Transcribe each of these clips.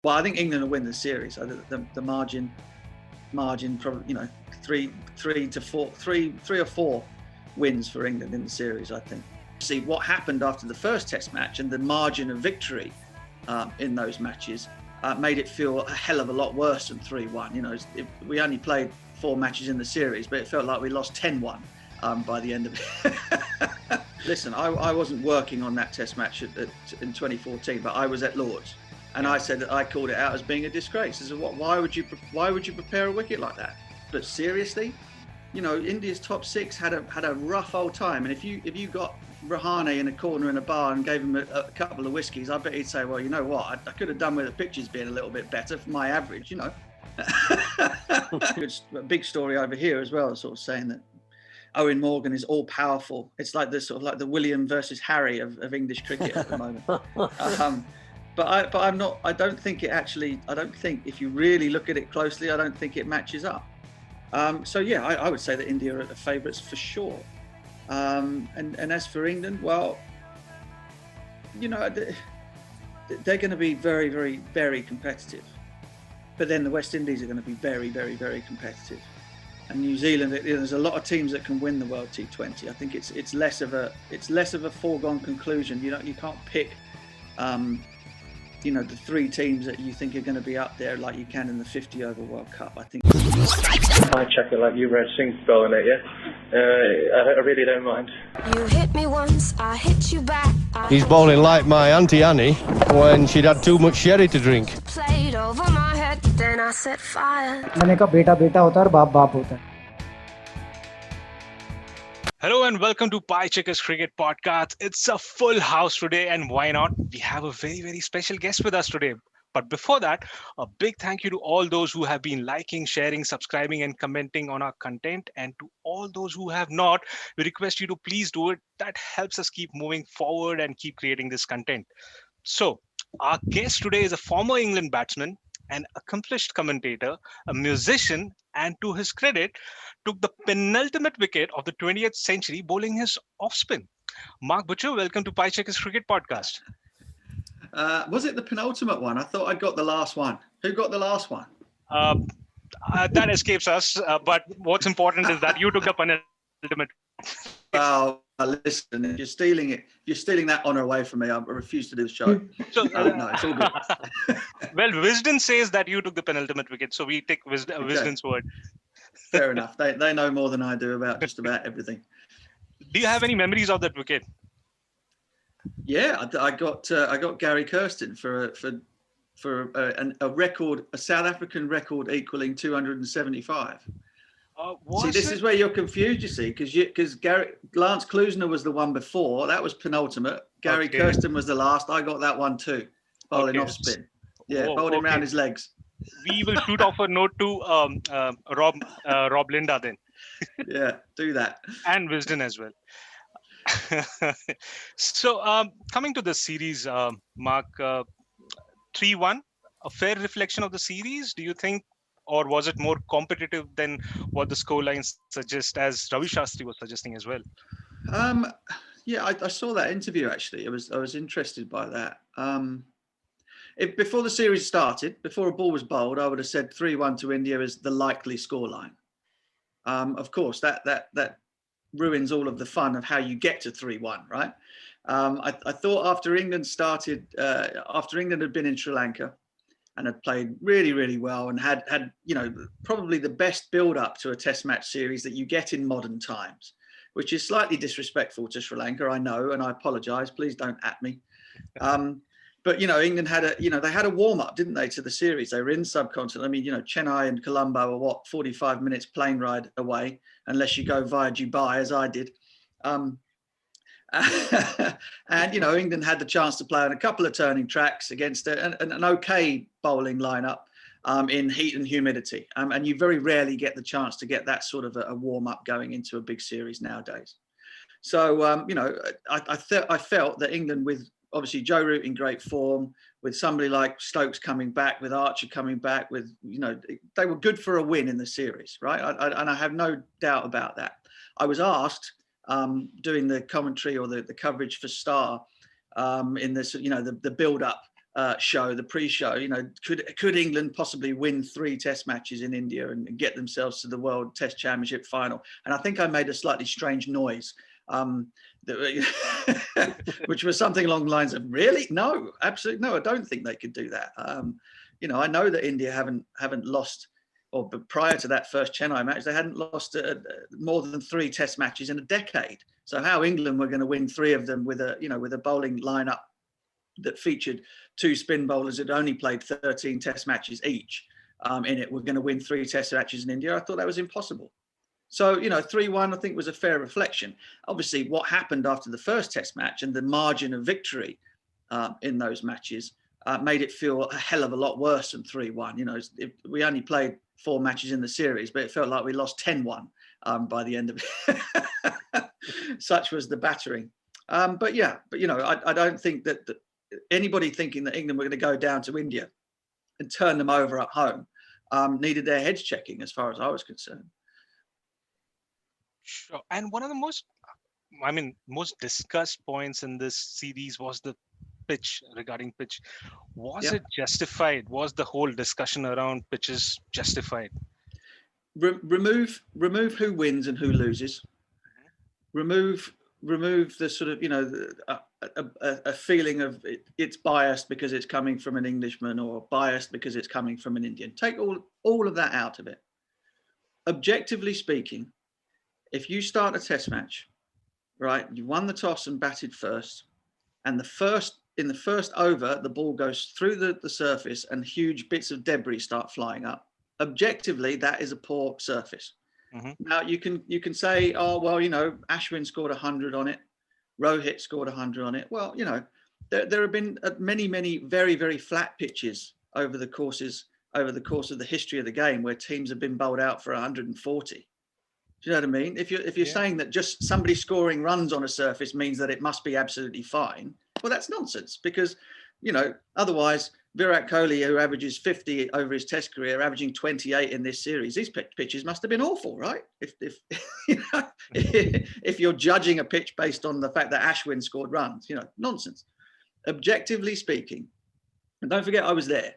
Well, I think England will win the series. The margin probably, three or four wins for England in the series, I think. See what happened after the first Test match and the margin of victory in those matches made it feel a hell of a lot worse than 3-1. We only played 4 matches in the series, but it felt like we lost 10-1 by the end of it. Listen, I wasn't working on that Test match in 2014, but I was at Lord's. And I said that I called it out as being a disgrace. I said, why would you prepare a wicket like that? But seriously, India's top 6 had a rough old time. And if you got Rahane in a corner in a bar and gave him a couple of whiskies, I bet he'd say, well, you know what? I could have done with the pitches being a little bit better for my average, A big story over here as well, sort of saying that Owen Morgan is all powerful. It's like the William versus Harry of English cricket at the moment. But I'm not. I don't think if you really look at it closely, I don't think it matches up. So yeah, I would say that India are the favourites for sure. And as for England, well, they're going to be very, very, very competitive. But then the West Indies are going to be very, very, very competitive. And New Zealand, there's a lot of teams that can win the World T20. I think it's less of a foregone conclusion. You can't pick. The 3 teams that you think are going to be up there like you can in the 50 over World Cup. I think. I check it like Yuvraj Singh's bowling it, yeah. I really don't mind. You hit me once, I hit you back. He's bowling like my Auntie Annie when she'd had too much sherry to drink. Played over my head, then I set fire. मैंने कहा बेटा बेटा होता है और बाप बाप होता है. Hello and welcome to Pie Checkers Cricket Podcast. It's a full house today, and why not? We have a very, very special guest with us today. But before that, a big thank you to all those who have been liking, sharing, subscribing and commenting on our content. And to all those who have not, we request you to please do it. That helps us keep moving forward and keep creating this content. So our guest today is a former England batsman, an accomplished commentator, a musician, and to his credit, took the penultimate wicket of the 20th century bowling his off-spin. Mark Butcher, welcome to Pie Checkers Cricket Podcast. Was it the penultimate one? I thought I got the last one. Who got the last one? That escapes us, but what's important is that you took the penultimate. Oh, listen, if you're stealing that honour away from me, I refuse to do the show. So, no, it's all good. Well, Wisden says that you took the penultimate wicket, so we take Wisden's word. Fair enough. They know more than I do about just about everything. Do you have any memories of that wicket? Yeah, I got Gary Kirsten for a record, a South African record equaling 275. See, this is where you're confused, you see, because Lance Klusener was the one before. That was penultimate. Gary Kirsten was the last. I got that one too. Bowling off spin. Yeah, bowling around his legs. We will shoot off a note to Rob Linda then. Yeah, do that. And Wisden as well. So coming to the series, Mark, 3-1, a fair reflection of the series, do you think? Or was it more competitive than what the scoreline suggests, as Ravi Shastri was suggesting as well? Yeah, I saw that interview actually. I was interested by that. Before the series started, before a ball was bowled, I would have said 3-1 to India is the likely scoreline. Of course, that ruins all of the fun of how you get to 3-1, right? I thought after England had been in Sri Lanka and had played really, really well and had probably the best build-up to a Test match series that you get in modern times, which is slightly disrespectful to Sri Lanka, I know, and I apologise. Please don't at me. But England had a warm-up, didn't they, to the series? They were in subcontinent. I mean, Chennai and Colombo are 45 minutes plane ride away, unless you go via Dubai, as I did. And England had the chance to play on a couple of turning tracks against an okay bowling lineup in heat and humidity. And you very rarely get the chance to get that sort of a warm-up going into a big series nowadays. So, I felt that England, with obviously Joe Root in great form, with somebody like Stokes coming back, with Archer coming back, they were good for a win in the series, right? And I have no doubt about that. I was asked doing the commentary or the coverage for Star in this, the build-up show, the pre-show, could England possibly win 3 Test matches in India and get themselves to the World Test Championship final? And I think I made a slightly strange noise, which was something along the lines of, really? No, absolutely no. I don't think they could do that. I know that India haven't lost, but prior to that first Chennai match, they hadn't lost more than 3 Test matches in a decade. So how England were going to win 3 of them with a bowling lineup that featured 2 spin bowlers that only played 13 Test matches each in it, we're going to win 3 Test matches in India. I thought that was impossible. So, 3-1, I think, was a fair reflection. Obviously, what happened after the first Test match and the margin of victory in those matches made it feel a hell of a lot worse than 3-1. We only played 4 matches in the series, but it felt like we lost 10-1 by the end of it. Such was the battering. I don't think that anybody thinking that England were going to go down to India and turn them over at home needed their heads checking, as far as I was concerned. Sure. And one of the most discussed points in this series was the pitch, regarding pitch. Was it justified? Was the whole discussion around pitches justified? Remove who wins and who loses. Remove the sort of, a feeling of it's biased because it's coming from an Englishman or biased because it's coming from an Indian. Take all of that out of it. Objectively speaking, if you start a Test match, right, you won the toss and batted first, and in the first over, the ball goes through the surface and huge bits of debris start flying up. Objectively, that is a poor surface. Mm-hmm. Now you can say, oh well, Ashwin scored 100 on it, Rohit scored 100 on it. Well, there have been many very, very flat pitches over the course of the history of the game where teams have been bowled out for 140. Do you know what I mean? If you're saying that just somebody scoring runs on a surface means that it must be absolutely fine, well, that's nonsense, because otherwise Virat Kohli, who averages 50 over his Test career, averaging 28 in this series, these pitches must have been awful, right? If you're judging a pitch based on the fact that Ashwin scored runs, nonsense. Objectively speaking, and don't forget I was there.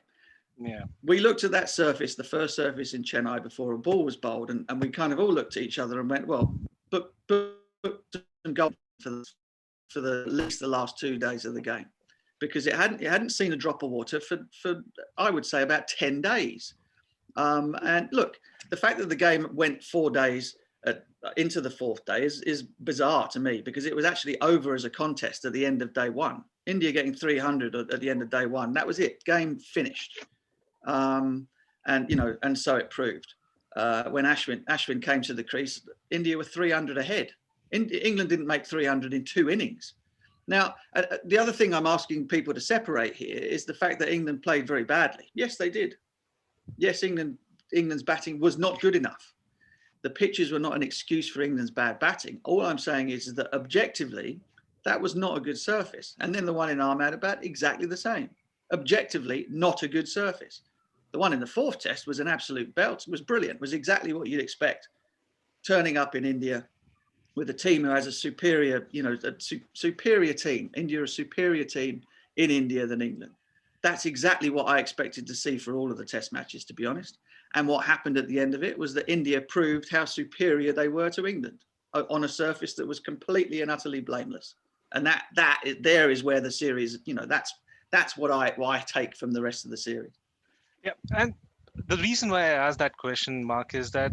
Yeah. We looked at that surface, the first surface in Chennai before a ball was bowled, and we kind of all looked at each other and went, well, but some goal for at least the last 2 days of the game, because it hadn't seen a drop of water for I would say about 10 days. And look, the fact that the game went 4 days into the 4th day is bizarre to me, because it was actually over as a contest at the end of day 1. India getting 300 at the end of day 1. That was it. Game finished. And so it proved. When Ashwin came to the crease, India were 300 ahead. England didn't make 300 in 2 innings. Now, the other thing I'm asking people to separate here is the fact that England played very badly. Yes, they did. Yes, England's batting was not good enough. The pitches were not an excuse for England's bad batting. All I'm saying is that objectively, that was not a good surface. And then the one in Ahmedabad, exactly the same. Objectively, not a good surface. The one in the 4th Test was an absolute belt. It was brilliant. It was exactly what you'd expect. Turning up in India with a team who has a superior, superior team. India, a superior team in India than England. That's exactly what I expected to see for all of the Test matches, to be honest. And what happened at the end of it was that India proved how superior they were to England on a surface that was completely and utterly blameless. And that is where the series, that's what I take from the rest of the series. Yeah, and the reason why I asked that question, Mark, is that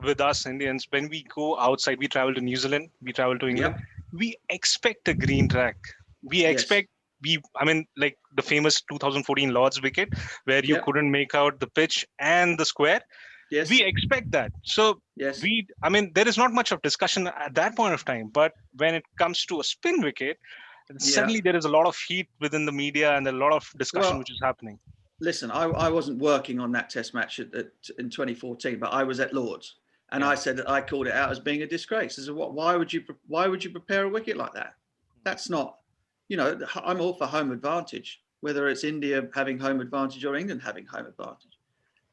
with us Indians, when we go outside, we travel to New Zealand, we travel to England, we expect a green track. We expect, like the famous 2014 Lord's wicket, where you couldn't make out the pitch and the square. Yes. We expect that. So yes. There is not much of discussion at that point of time, but when it comes to a spin wicket, suddenly there is a lot of heat within the media and a lot of discussion which is happening. Listen, I wasn't working on that Test match in 2014, but I was at Lord's, and I said that I called it out as being a disgrace. I said, why would you prepare a wicket like that? That's not, I'm all for home advantage, whether it's India having home advantage or England having home advantage.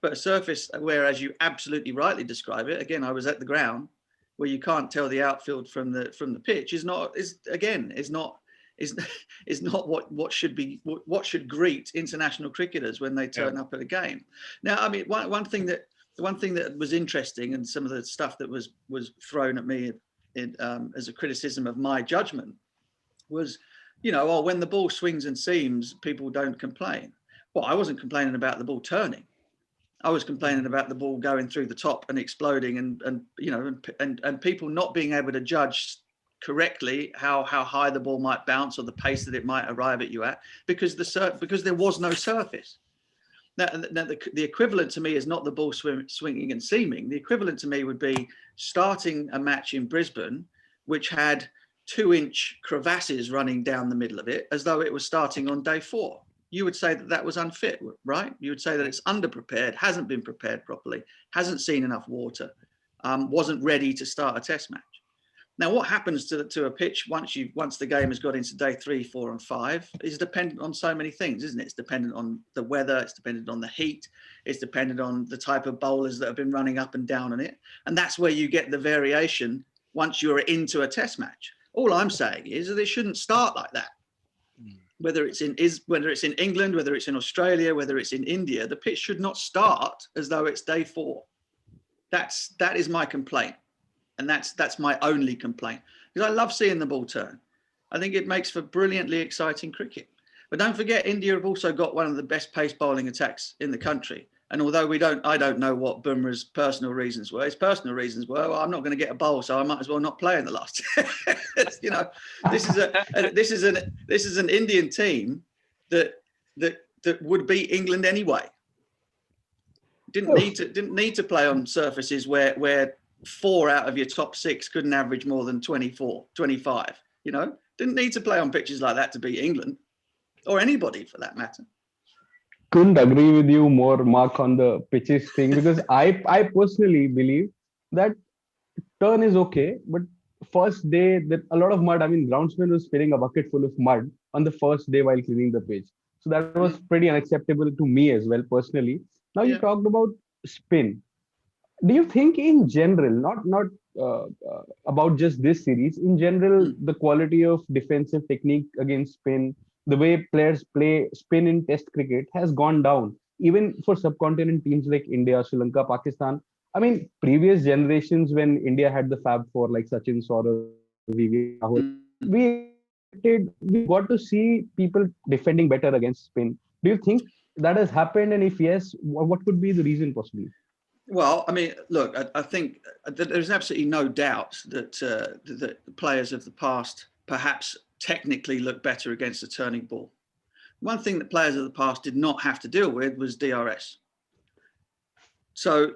But a surface where, as you absolutely rightly describe it, again, I was at the ground, where you can't tell the outfield from the pitch is not is is not what should greet international cricketers when they turn up at a game. Now, I mean, one thing that was interesting, and some of the stuff that was thrown at me as a criticism of my judgment was, when the ball swings and seams, people don't complain. Well, I wasn't complaining about the ball turning. I was complaining about the ball going through the top and exploding, and people not being able to judge correctly how high the ball might bounce or the pace that it might arrive at you at, because there was no surface. Now the equivalent to me is not the ball swinging and seaming. The equivalent to me would be starting a match in Brisbane, which had 2-inch crevasses running down the middle of it, as though it was starting on day 4. You would say that was unfit, right? You would say that it's underprepared, hasn't been prepared properly, hasn't seen enough water, wasn't ready to start a test match. Now, what happens to a pitch once the game has got into day 3, 4, and 5 is dependent on so many things, isn't it? It's dependent on the weather, it's dependent on the heat, it's dependent on the type of bowlers that have been running up and down on it. And that's where you get the variation once you're into a test match. All I'm saying is that it shouldn't start like that. Whether it's in England, whether it's in Australia, whether it's in India, the pitch should not start as though it's day 4. That is my complaint. And that's my only complaint, because I love seeing the ball turn. I think it makes for brilliantly exciting cricket. But don't forget, India have also got one of the best pace bowling attacks in the country. And although I don't know what Bumrah's personal reasons were. His personal reasons were, well, I'm not going to get a bowl, so I might as well not play in the last. This is an Indian team that would beat England anyway. Didn't need to play on surfaces where 4 out of your top 6 couldn't average more than 24, 25. Didn't need to play on pitches like that to beat England, or anybody for that matter. Couldn't agree with you more, Mark, on the pitches thing, because I personally believe that turn is okay, but first day that a lot of mud. I mean, groundsman was filling a bucket full of mud on the first day while cleaning the pitch, so that was pretty unacceptable to me as well personally. Now you talked about spin. Do you think in general, not about just this series, in general, the quality of defensive technique against spin, the way players play spin in test cricket has gone down, even for subcontinent teams like India, Sri Lanka, Pakistan? I mean, previous generations when India had the Fab Four like Sachin, Saurav, VV, Rahul, we got to see people defending better against spin. Do you think that has happened? And if yes, what could be the reason possibly? Well, I mean, look, I think that there's absolutely no doubt that the players of the past perhaps technically look better against a turning ball. One thing that players of the past did not have to deal with was DRS. So,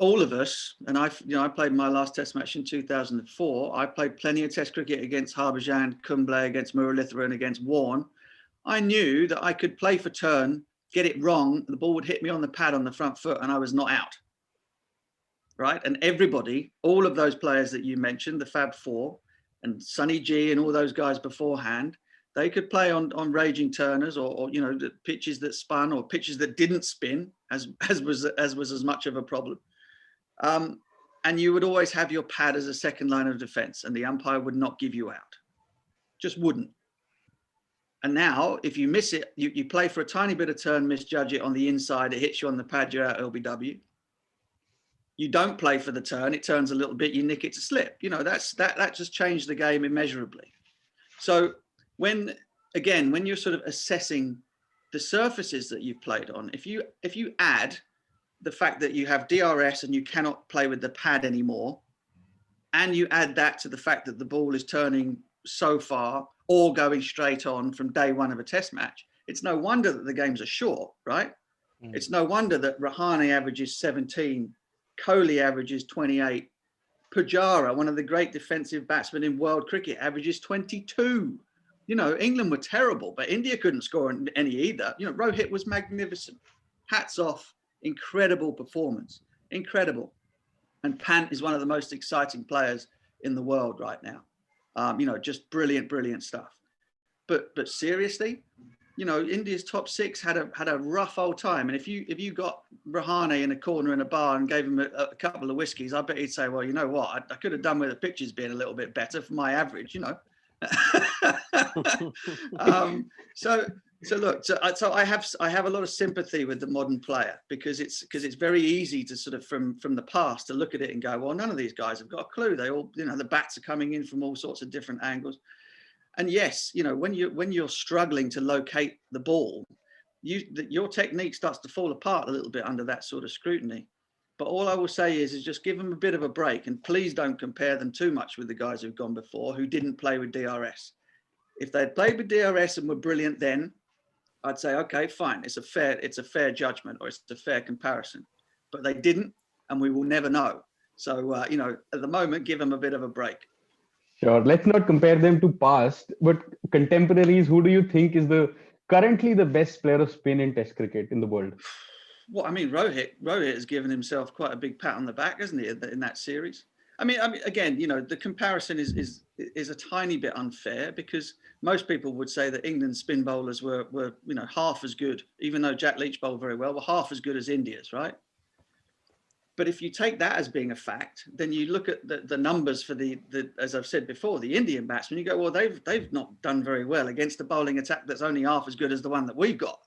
all of us, and I played my last test match in 2004. I played plenty of test cricket against Harbhajan, Kumble, against Muralitharan, against Warne. I knew that I could play for turn, get it wrong, the ball would hit me on the pad on the front foot and I was not out. Right? And everybody, all of those players that you mentioned, the Fab Four and Sonny G and all those guys beforehand, they could play on raging turners or the pitches that spun or pitches that didn't spin, as was as much of a problem. And you would always have your pad as a second line of defense, and the umpire would not give you out. Just wouldn't. And now, if you miss it, you play for a tiny bit of turn, misjudge it on the inside, it hits you on the pad, you're out LBW. You don't play for the turn, it turns a little bit, you nick it to slip. That just changed the game immeasurably. So when you're sort of assessing the surfaces that you've played on, if you add the fact that you have DRS and you cannot play with the pad anymore, and you add that to the fact that the ball is turning so far or going straight on from day one of a test match, it's no wonder that the games are short, right? It's no wonder that Rahane averages 17, Kohli averages 28, Pujara, one of the great defensive batsmen in world cricket, averages 22. England were terrible, but India couldn't score any either. Rohit was magnificent. Hats off, incredible performance, incredible. And Pant is one of the most exciting players in the world right now. Just brilliant stuff. But seriously, India's top 6 had a rough old time. And if you got Rahane in a corner in a bar and gave him a couple of whiskeys, I bet he'd say, well, you know what, I could have done with the pitches being a little bit better for my average, So look, so I have a lot of sympathy with the modern player because it's very easy to sort of from the past to look at it and go, well, none of these guys have got a clue. They all, the bats are coming in from all sorts of different angles. And yes, when you're struggling to locate the ball, your technique starts to fall apart a little bit under that sort of scrutiny. But all I will say is just give them a bit of a break, and please don't compare them too much with the guys who've gone before who didn't play with DRS. If they'd played with DRS and were brilliant then, I'd say, okay, fine. It's a fair judgment, or it's a fair comparison. But they didn't, and we will never know. So, at the moment, give them a bit of a break. Sure. Let's not compare them to past, but contemporaries. Who do you think is currently the best player of spin in Test cricket in the world? Well, I mean, Rohit has given himself quite a big pat on the back, hasn't he, in that series? I mean, again, the comparison is a tiny bit unfair because most people would say that England's spin bowlers were half as good, even though Jack Leitch bowled very well, were half as good as India's, right? But if you take that as being a fact, then you look at the numbers for the as I've said before, the Indian batsmen. You go, well, they've not done very well against a bowling attack that's only half as good as the one that we've got,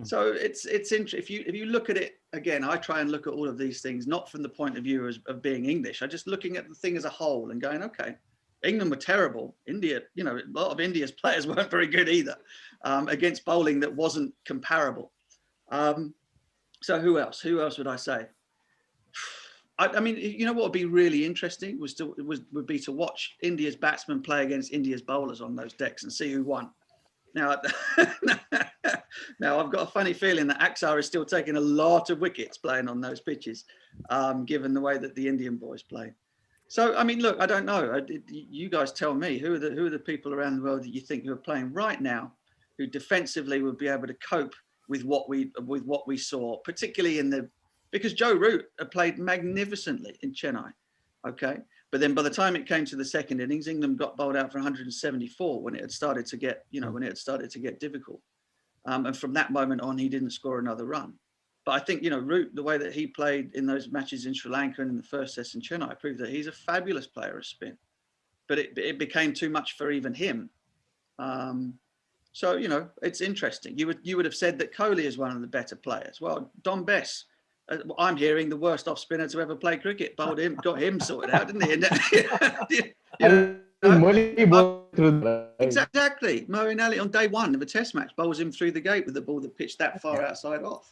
So it's interesting. If you look at it again, I try and look at all of these things not from the point of view of being English. I'm just looking at the thing as a whole and going, okay, England were terrible. India, a lot of India's players weren't very good either against bowling that wasn't comparable. So who else? Who else would I say? I mean, what would be really interesting would be to watch India's batsmen play against India's bowlers on those decks and see who won. Now, I've got a funny feeling that Akshar is still taking a lot of wickets playing on those pitches, given the way that the Indian boys play. So, I mean, look, I don't know. You guys tell me who are the people around the world that you think who are playing right now, who defensively would be able to cope with what we saw, particularly because Joe Root had played magnificently in Chennai, okay. But then by the time it came to the second innings, England got bowled out for 174 when it had started to get difficult. And from that moment on, he didn't score another run. But I think, Root, the way that he played in those matches in Sri Lanka and in the first test in Chennai proved that he's a fabulous player of spin. But it became too much for even him. So, it's interesting. You would have said that Kohli is one of the better players. Well, Don Bess, I'm hearing the worst off spinner to ever play cricket. Bowled him, got him sorted out, didn't he? Exactly. Moeen Ali on day one of a test match bowls him through the gate with the ball that pitched that far outside off.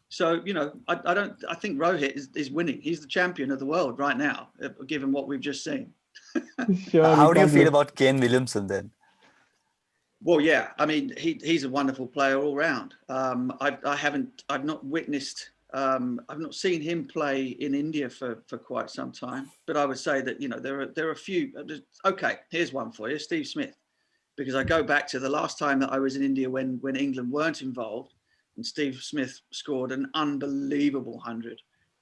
So, I think Rohit is winning. He's the champion of the world right now, given what we've just seen. Sure, how do you feel about Kane Williamson then? Well, yeah, I mean, he's a wonderful player all round. I've not seen him play in India for quite some time, but I would say that, there are a few. Okay, here's one for you, Steve Smith, because I go back to the last time that I was in India when England weren't involved, and Steve Smith scored an unbelievable 100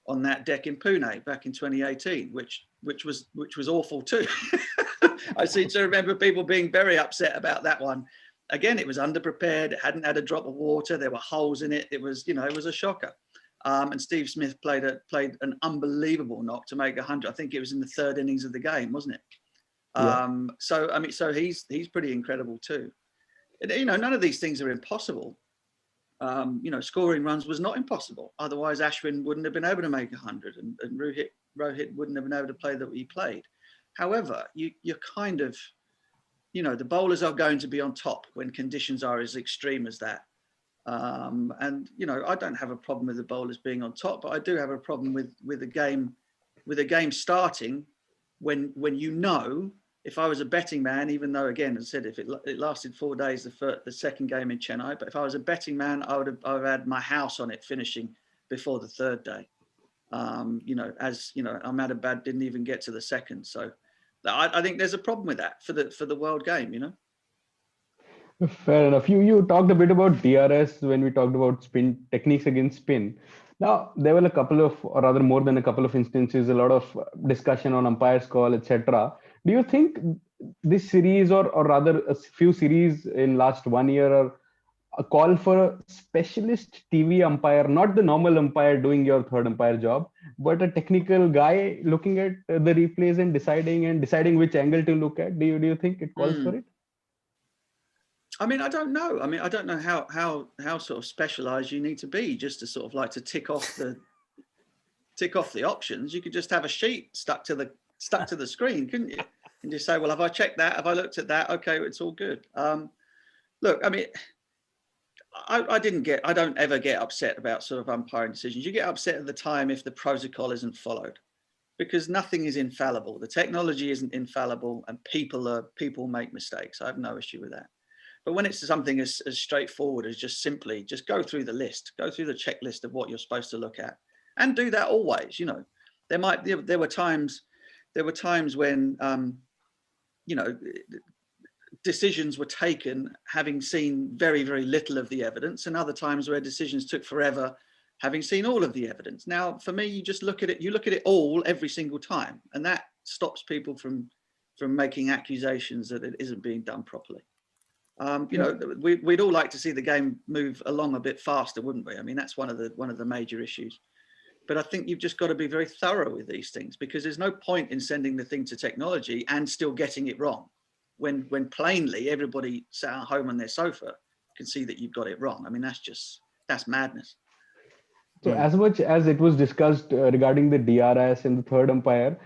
on that deck in Pune back in 2018, which was awful too. I seem to remember people being very upset about that one. Again, it was underprepared. It hadn't had a drop of water. There were holes in it. It was a shocker. And Steve Smith played an unbelievable knock to make 100. I think it was in the third innings of the game, wasn't it? Yeah. So he's pretty incredible too. None of these things are impossible. Scoring runs was not impossible. Otherwise, Ashwin wouldn't have been able to make 100, and Rohit wouldn't have been able to play that he played. However, you're kind of, the bowlers are going to be on top when conditions are as extreme as that. And I don't have a problem with the bowlers being on top, but I do have a problem with a game starting when if I was a betting man, even though, again, as I said, if it lasted 4 days, the second game in Chennai, but if I was a betting man, I would have had my house on it finishing before the third day. Ahmedabad didn't even get to the second. So I think there's a problem with that for the world game, Fair enough. You talked a bit about DRS when we talked about spin techniques against spin. Now, there were more than a couple of instances, a lot of discussion on umpire's call, etc. Do you think this series or rather a few series in last 1 year a call for a specialist TV umpire, not the normal umpire doing your third umpire job, but a technical guy looking at the replays and deciding which angle to look at? Do you think it calls for it? I mean, I don't know. I mean, I don't know how sort of specialised you need to be just to sort of like to tick off the options. You could just have a sheet stuck to the screen, couldn't you? And just say, well, have I checked that? Have I looked at that? Okay, it's all good. Look, I mean, I don't ever get upset about sort of umpiring decisions. You get upset at the time if the protocol isn't followed, because nothing is infallible. The technology isn't infallible, and people make mistakes. I have no issue with that. But when it's something as straightforward as just simply just go through the list, go through the checklist of what you're supposed to look at, and do that always. You know, there were times when decisions were taken having seen very, very little of the evidence, and other times where decisions took forever having seen all of the evidence. Now, for me, you just look at it all every single time, and that stops people from making accusations that it isn't being done properly. We'd all like to see the game move along a bit faster, wouldn't we? I mean, that's one of the major issues. But I think you've just got to be very thorough with these things, because there's no point in sending the thing to technology and still getting it wrong, when plainly everybody sat at home on their sofa can see that you've got it wrong. I mean, that's madness. So as much as it was discussed regarding the DRS and the third umpire,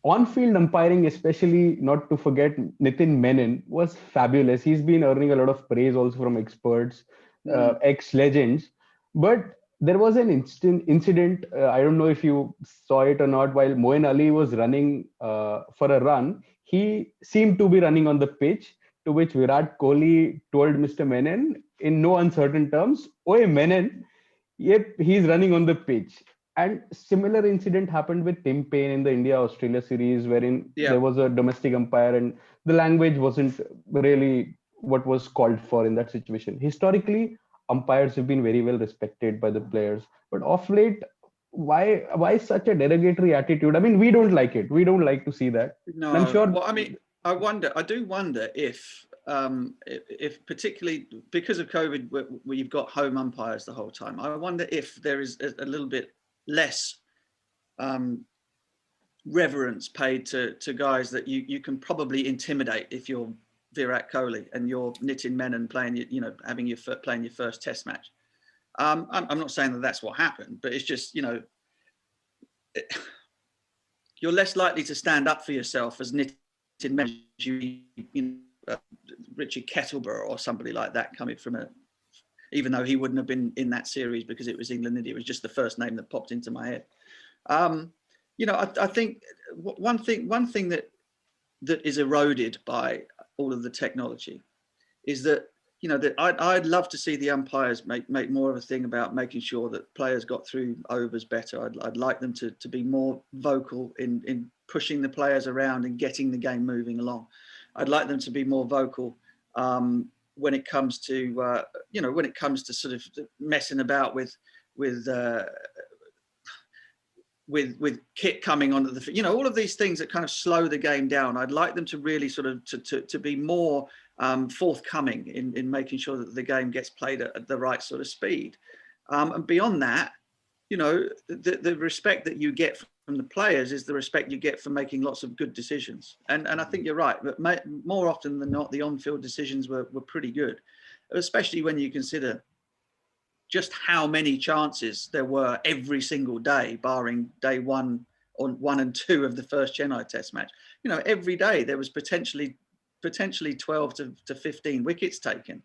on-field umpiring, especially not to forget Nitin Menon, was fabulous. He's been earning a lot of praise also from experts, ex-legends. But there was an incident, I don't know if you saw it or not, while Moeen Ali was running for a run. He seemed to be running on the pitch, to which Virat Kohli told Mr. Menon in no uncertain terms, "Oi, Menon, yep, he's running on the pitch." And similar incident happened with Tim Payne in the India-Australia series, wherein there was a domestic umpire and the language wasn't really what was called for in that situation. Historically, umpires have been very well respected by the players, but of late, why such a derogatory attitude? I mean, we don't like it. We don't like to see that. No, and I'm sure. Well, I mean, I do wonder if particularly because of COVID, where you've got home umpires the whole time, I wonder if there is a little bit less reverence paid to guys that you can probably intimidate if you're Virat Kohli and you're Nitin Menon playing your first Test match. I'm not saying that that's what happened, but it's just, you're less likely to stand up for yourself as Nitin Menon, Richard Kettleborough or somebody like that coming from even though he wouldn't have been in that series because it was England-India. It was just the first name that popped into my head. I think one thing that is eroded by all of the technology is that, that I'd love to see the umpires make more of a thing about making sure that players got through overs better. I'd like them to be more vocal in pushing the players around and getting the game moving along. I'd like them to be more vocal when it comes to sort of messing about with kit coming onto the, all of these things that kind of slow the game down. I'd like them to really sort of to be more forthcoming in making sure that the game gets played at the right sort of speed. And beyond that, the respect that you get from the players is the respect you get for making lots of good decisions. And I think you're right, but more often than not, the on-field decisions were pretty good, especially when you consider just how many chances there were every single day, barring day 1 and 2 of the first Chennai Test match. Every day there was potentially 12 to 15 wickets taken.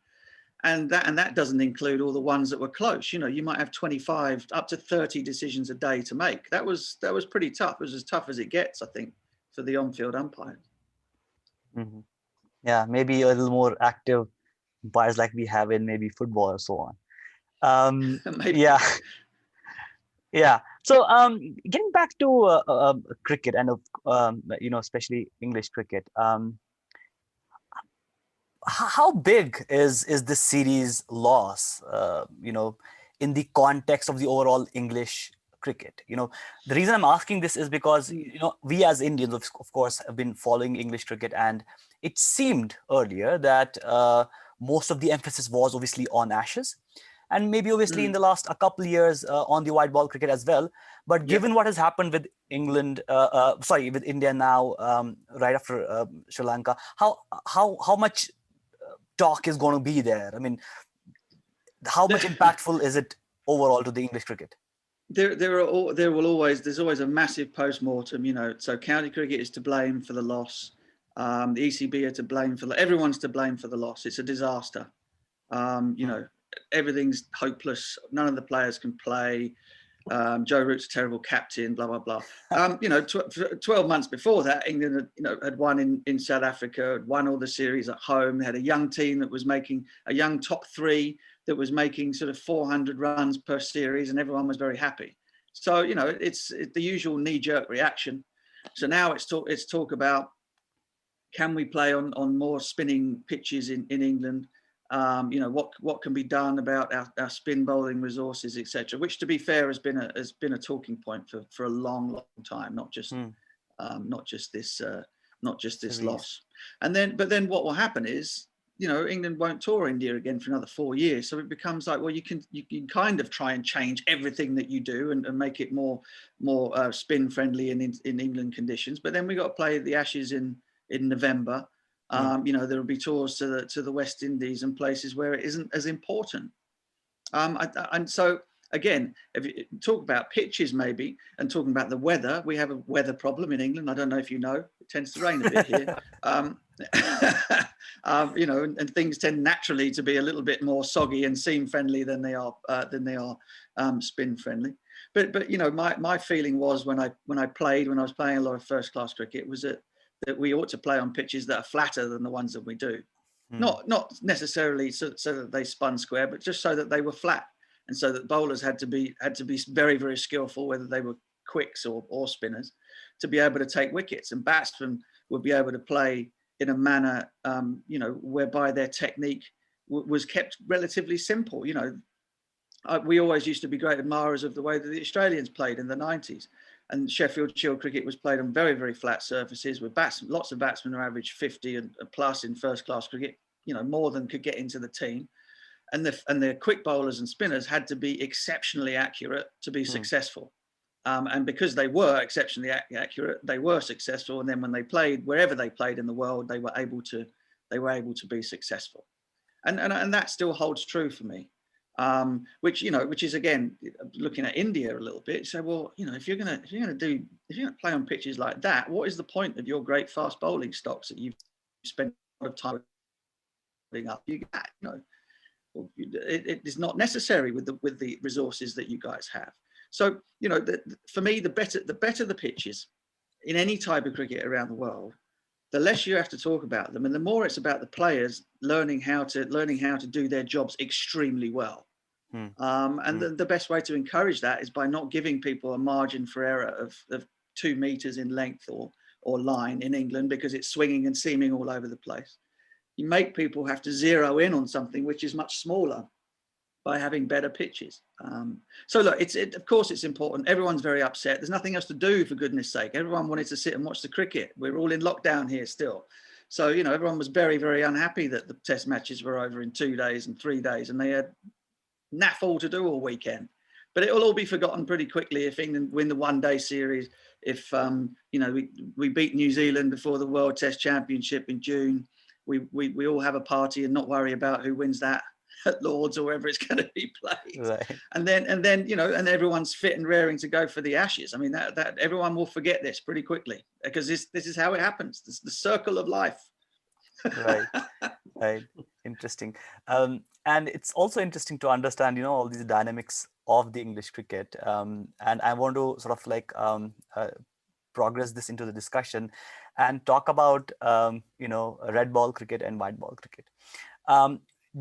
And that doesn't include all the ones that were close. You might have 25 up to 30 decisions a day to make. That was pretty tough. It was as tough as it gets, I think, for the on-field umpires. Mm-hmm. Yeah, maybe a little more active umpires like we have in maybe football or so on. Yeah. So getting back to cricket and especially English cricket. How big is this series loss, in the context of the overall English cricket? The reason I'm asking this is because, we as Indians, of course, have been following English cricket, and it seemed earlier that most of the emphasis was obviously on Ashes, and maybe obviously in the last a couple of years on the white ball cricket as well. But given what has happened with with India now, right after Sri Lanka, how much talk is going to be there? I mean, how much impactful is it overall to the English cricket? There's always a massive post-mortem, so county cricket is to blame for the loss. The ECB are to blame everyone's to blame for the loss. It's a disaster. Everything's hopeless. None of the players can play. Joe Root's a terrible captain, blah, blah, blah. 12 months before that, England had won in South Africa, had won all the series at home. They had a young team that was making a young top three that was making sort of 400 runs per series, and everyone was very happy. So, it's the usual knee-jerk reaction. So now it's talk about, can we play on more spinning pitches in England? What can be done about our spin bowling resources, etc. Which, to be fair, has been a talking point for a long time, not just this loss. But then what will happen is, England won't tour India again for another 4 years. So it becomes like, well, you can kind of try and change everything that you do and make it more spin friendly in England conditions. But then we got to play the Ashes in November. There will be tours to the West Indies and places where it isn't as important. And so, again, if you talk about pitches maybe and talking about the weather, we have a weather problem in England. I don't know if you know, it tends to rain a bit here. And things tend naturally to be a little bit more soggy and seam friendly than they are spin friendly. But my feeling was when I was playing a lot of first class cricket was that we ought to play on pitches that are flatter than the ones that we do. Not necessarily so that they spun square, but just so that they were flat, and so that bowlers had to be very, very skillful, whether they were quicks or spinners, to be able to take wickets, and batsmen would be able to play in a manner whereby their technique was kept relatively simple. We always used to be great admirers of the way that the Australians played in the 90s. And Sheffield Shield cricket was played on very, very flat surfaces with lots of batsmen who averaged 50 and plus in first class cricket, more than could get into the team. And the quick bowlers and spinners had to be exceptionally accurate to be successful. And because they were exceptionally accurate, they were successful. And then when they played, wherever they played in the world, they were able to be successul. And that still holds true for me. Which is again looking at India a little bit. So, well, if you're gonna play on pitches like that, what is the point of your great fast bowling stocks that you've spent a lot of time building up? It is not necessary with the resources that you guys have. So, for me, the better the pitches in any type of cricket around the world, the less you have to talk about them, and the more it's about the players learning how to do their jobs extremely well. The best way to encourage that is by not giving people a margin for error of 2 meters in length or line in England, because it's swinging and seaming all over the place. You make people have to zero in on something which is much smaller by having better pitches. So look, of course it's important. Everyone's very upset. There's nothing else to do, for goodness sake. Everyone wanted to sit and watch the cricket. We're all in lockdown here still. So, everyone was very, very unhappy that the test matches were over in 2 days and 3 days, and they had naff all to do all weekend. But it will all be forgotten pretty quickly if England win the one-day series, if, we beat New Zealand before the World Test Championship in June. We all have a party and not worry about who wins that at Lords or wherever it's going to be played. Right. And then and everyone's fit and raring to go for the Ashes. I mean, that everyone will forget this pretty quickly, because this is how it happens. This is the circle of life. Right. Interesting. And it's also interesting to understand, all these dynamics of the English cricket. And I want to sort of progress this into the discussion and talk about, red ball cricket and white ball cricket.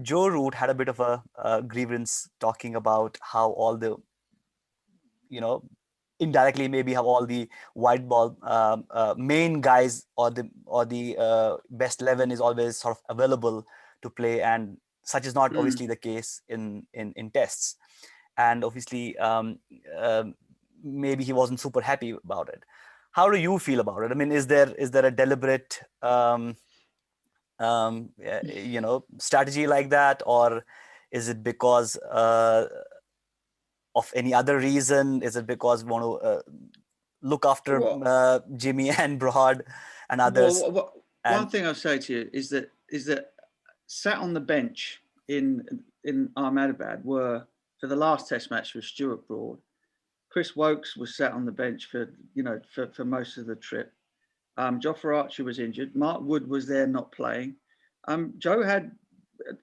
Joe Root had a bit of a grievance talking about how all the, indirectly maybe how all the white ball main guys or the best 11 is always sort of available to play, and such is not obviously the case in tests. And obviously, maybe he wasn't super happy about it. How do you feel about it? I mean, is there a deliberate strategy like that, or is it because of any other reason? Is it because we want to look after Jimmy and Broad and others? One thing I'll say to you is that sat on the bench in Ahmedabad were, for the last Test match with Stuart Broad, Chris Wokes was sat on the bench for most of the trip. Jofra Archer was injured. Mark Wood was there not playing. Joe had,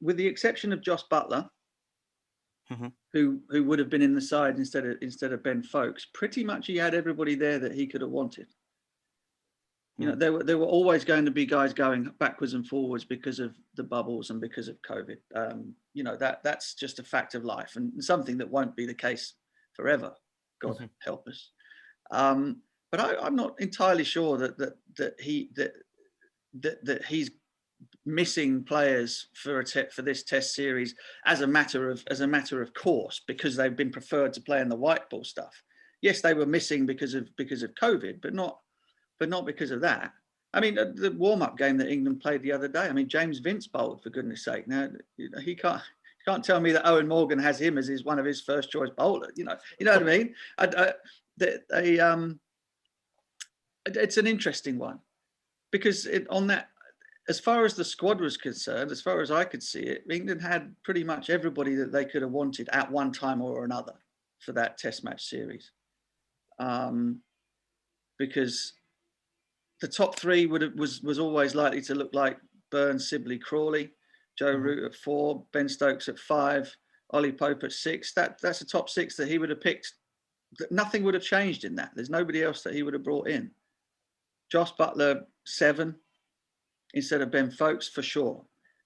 with the exception of Jos Buttler, who would have been in the side instead of Ben Foakes, pretty much he had everybody there that he could have wanted. There were always going to be guys going backwards and forwards because of the bubbles and because of COVID. That's just a fact of life and something that won't be the case forever. God help us. But I'm not entirely sure that he's missing players for this Test series as a matter of course, because they've been preferred to play in the white ball stuff. Yes, they were missing because of COVID, but not because of that. I mean, the warm-up game that England played the other day, I mean, James Vince bowled, for goodness sake. Now, he can't tell me that Owen Morgan has him as one of his first choice bowlers. You know what I mean? It's an interesting one, because as far as the squad was concerned, as far as I could see it, England had pretty much everybody that they could have wanted at one time or another for that Test match series. Because the top three was always likely to look like Burns, Sibley, Crawley, Joe Root at 4, Ben Stokes at 5, Ollie Pope at 6. That's a top 6 that he would have picked. Nothing would have changed in that. There's nobody else that he would have brought in. Jos Buttler 7 instead of Ben Foakes for sure.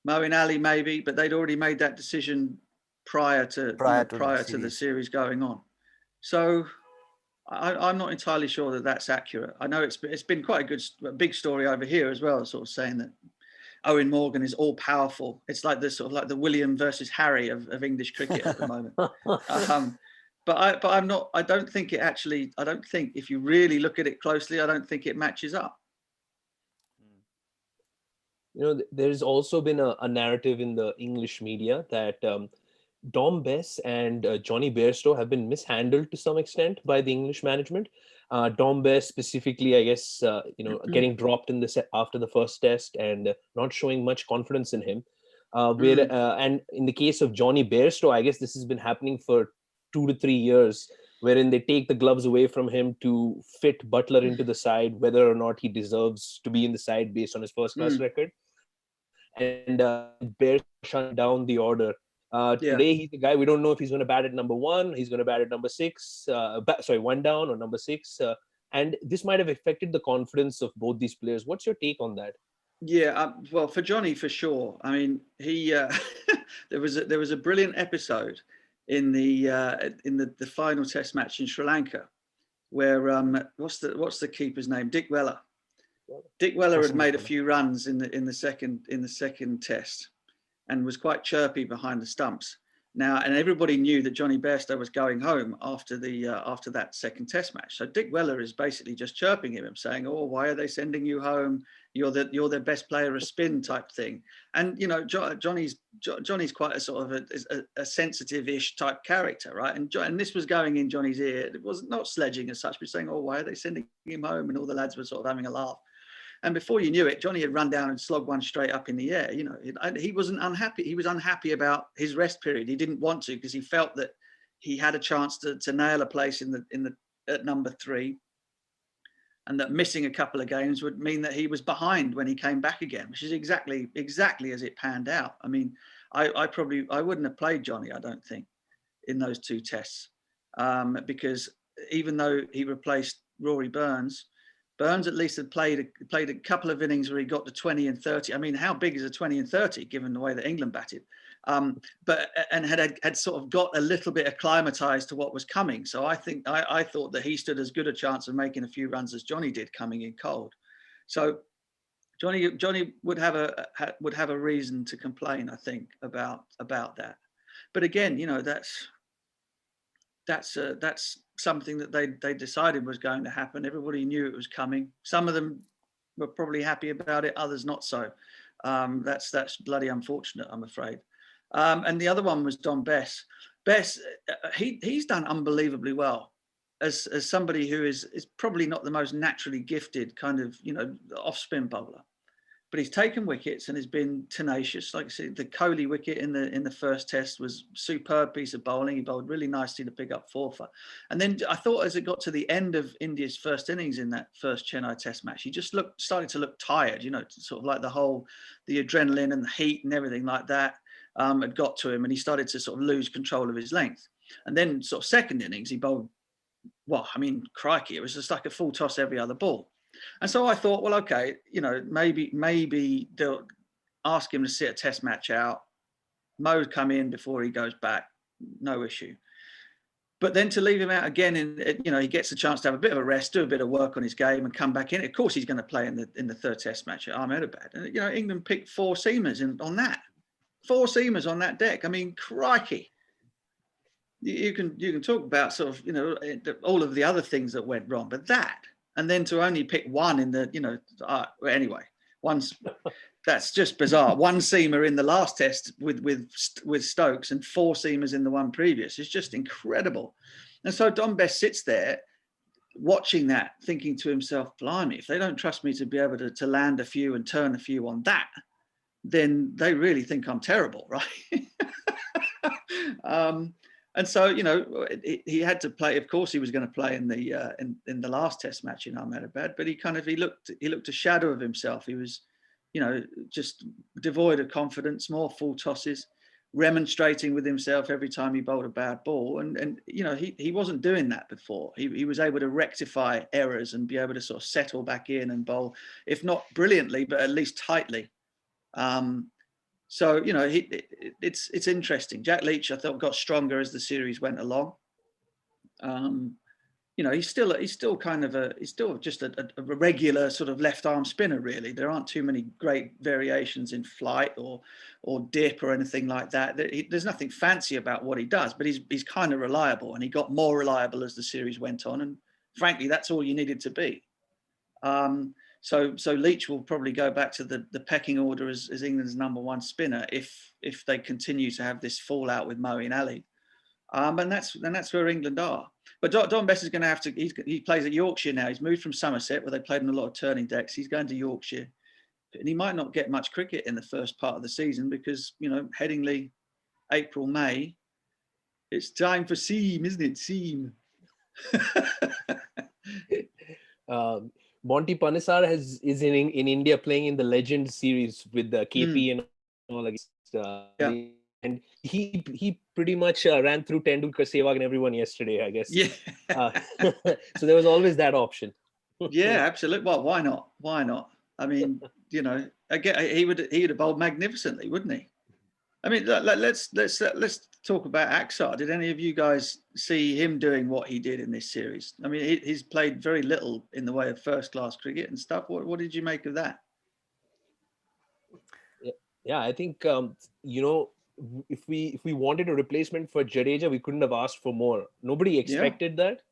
Moeen Ali maybe, but they'd already made that decision prior to the series going on. So I'm not entirely sure that that's accurate. I know it's been quite a big story over here as well, sort of saying that Owen Morgan is all powerful. It's like the William versus Harry of English cricket at the moment. But I'm not. I don't think if you really look at it closely, I don't think it matches up. There's also been a narrative in the English media that Dom Bess and Johnny Bairstow have been mishandled to some extent by the English management. Dom Bess specifically, I guess, getting dropped after the first Test and not showing much confidence in him. And in the case of Johnny Bairstow, I guess this has been happening for 2 to 3 years, wherein they take the gloves away from him to fit Buttler into the side, whether or not he deserves to be in the side based on his first-class record. And Bairstow shut down the order. Today, he's the guy, we don't know if he's going to bat at number 1, he's going to bat at number 6, 1 down or number 6. And this might have affected the confidence of both these players. What's your take on that? Yeah, well, for Johnny, for sure. I mean, he there was a brilliant episode in the final Test match in Sri Lanka, where what's the keeper's name? Dick Weller. Dick Weller had made a few runs in the second Test, and was quite chirpy behind the stumps. Now, and everybody knew that Johnny Bairstow was going home after that second Test match. So Dick Weller is basically just chirping him, saying, "Oh, why are they sending you home? You're their best player of spin," type thing. And Johnny's quite a sort of a sensitive-ish type character, right? And this was going in Johnny's ear. It was not sledging as such, but saying, "Oh, why are they sending him home?" And all the lads were sort of having a laugh. And before you knew it, Johnny had run down and slogged one straight up in the air. He wasn't unhappy. He was unhappy about his rest period. He didn't want to, because he felt that he had a chance to nail a place at number 3, and that missing a couple of games would mean that he was behind when he came back again, which is exactly as it panned out. I mean, I wouldn't have played Johnny, I don't think, in those 2 Tests, because even though he replaced Rory Burns at least had played a couple of innings where he got to 20 and 30. I mean, how big is a 20 and 30 given the way that England batted? But had sort of got a little bit acclimatized to what was coming. So I thought that he stood as good a chance of making a few runs as Johnny did coming in cold. So Johnny would have a reason to complain, I think, about that. But again, that's something that they decided was going to happen. Everybody knew it was coming. Some of them were probably happy about it, others not so. That's bloody unfortunate, I'm afraid. And the other one was Dom Bess. Bess, he's done unbelievably well as somebody who is probably not the most naturally gifted kind of, off spin bowler. But he's taken wickets and has been tenacious. Like I said, the Kohli wicket in the first test was a superb piece of bowling. He bowled really nicely to pick up 4 for. And then I thought as it got to the end of India's first innings in that first Chennai test match, he just started to look tired, sort of like the adrenaline and the heat and everything like that had got to him, and he started to sort of lose control of his length. And then sort of second innings, he bowled, crikey, it was just like a full toss every other ball. And so I thought, well, okay, maybe they'll ask him to sit a test match out. Mo'd come in before he goes back, no issue. But then to leave him out again, he gets a chance to have a bit of a rest, do a bit of work on his game, and come back in. Of course, he's going to play in the third test match at Ahmedabad. And England picked 4 seamers on that. 4 seamers on that deck. I mean, crikey. You can talk about sort of all of the other things that went wrong, but that. And then to only pick one in the, anyway, that's just bizarre. 1 seamer in the last test with Stokes and 4 seamers in the one previous is just incredible. And so Dom Bess sits there watching that, thinking to himself, blimey, if they don't trust me to be able to land a few and turn a few on that, then they really think I'm terrible, right? And so, he had to play. Of course, he was going to play in the last Test match in Ahmedabad, but he looked a shadow of himself. He was, just devoid of confidence, more full tosses, remonstrating with himself every time he bowled a bad ball. And he wasn't doing that before. He was able to rectify errors and be able to sort of settle back in and bowl, if not brilliantly, but at least tightly. So, it's interesting. Jack Leitch, I thought, got stronger as the series went along. He's still just a regular sort of left arm spinner, really. There aren't too many great variations in flight or dip or anything like that. There's nothing fancy about what he does, but he's kind of reliable, and he got more reliable as the series went on. And frankly, that's all you needed to be. So Leitch will probably go back to the pecking order as England's #1 spinner if they continue to have this fallout with Moeen Ali, and that's where England are. But Dom Bess is going to have to. He plays at Yorkshire now. He's moved from Somerset, where they played on a lot of turning decks. He's going to Yorkshire, and he might not get much cricket in the first part of the season because Headingley, April, May, it's time for seam, isn't it? Seam. Monty Panesar is in India playing in the Legend series with the KP and all against. And he pretty much ran through Tendulkar, Sehwag, and everyone yesterday, I guess. Yeah. So there was always that option. Yeah, absolutely. Well, why not? Why not? I mean, again, he would have bowled magnificently, wouldn't he? I mean, let's talk about Akshar. Did any of you guys see him doing what he did in this series? I mean, he's played very little in the way of first-class cricket and stuff. What did you make of that? Yeah, I think if we wanted a replacement for Jadeja, we couldn't have asked for more. Nobody expected that.